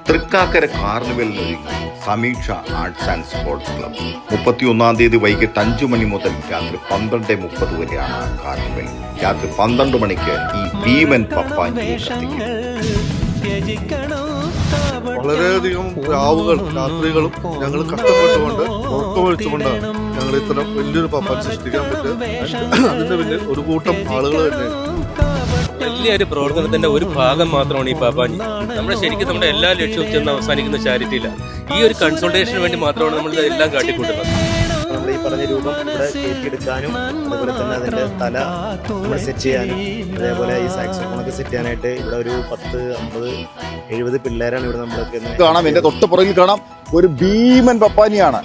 തൃക്കാക്കര കാർണിവലിനൊരുങ്ങി Sameeksha arts and sports club. 31-ാം തീയതി വൈകിട്ട് 5 മണി മുതൽ രാത്രി 12:30 വരെയാണ് കാർണിവൽ. രാത്രി 12 മണിക്ക് ഈ ഭീമൻ പപ്പാഞ്ഞിയെ കത്തിക്കും. വളരെയധികം രാവുകൾ രാത്രികളും ഞങ്ങൾ കഷ്ടപ്പെട്ടുകൊണ്ട് ഉറക്കമൊഴിച്ചുകൊണ്ടാണ് ഞങ്ങൾ ഇത്തരം വലിയൊരു പപ്പാൻ സൃഷ്ടിക്കാൻ പറ്റുക. അതിന്റെ പിന്നിൽ ഒരു കൂട്ടം ആളുകൾ തന്നെ വലിയൊരു പ്രവർത്തനത്തിന്റെ ഒരു ഭാഗം മാത്രമാണ് ഈ പാപ്പാഞ്ഞി. നമ്മുടെ എല്ലാ ലക്ഷ്യവും ചെന്ന് അവസാനിക്കുന്ന ചാരിറ്റിയിലാണ്. ഈ ഒരു കൺസൾട്ടേഷന് വേണ്ടി മാത്രമാണ് നമ്മൾ ഇതെല്ലാം കാട്ടിക്കൂട്ടുന്നത്. നമ്മൾ ഈ പറഞ്ഞ രൂപം ഇവിടെ കേക്കെടുക്കാനും അതുപോലെ തന്നെ അതിന്റെ തല നമ്മൾ സെറ്റ് ചെയ്യാനും അതേപോലെ ഈ സാക്സോഫോണൊക്കെ സെറ്റ് ചെയ്യാനായിട്ട് ഇവിടെ ഒരു 10, 50, 70 പിള്ളേരാണ് ഇവിടെ നമ്മളൊക്കെ കാണാം. എന്റെ തൊട്ട് പുറകിൽ കാണാം ഒരു ഭീമൻ പപ്പാനിയാണ്.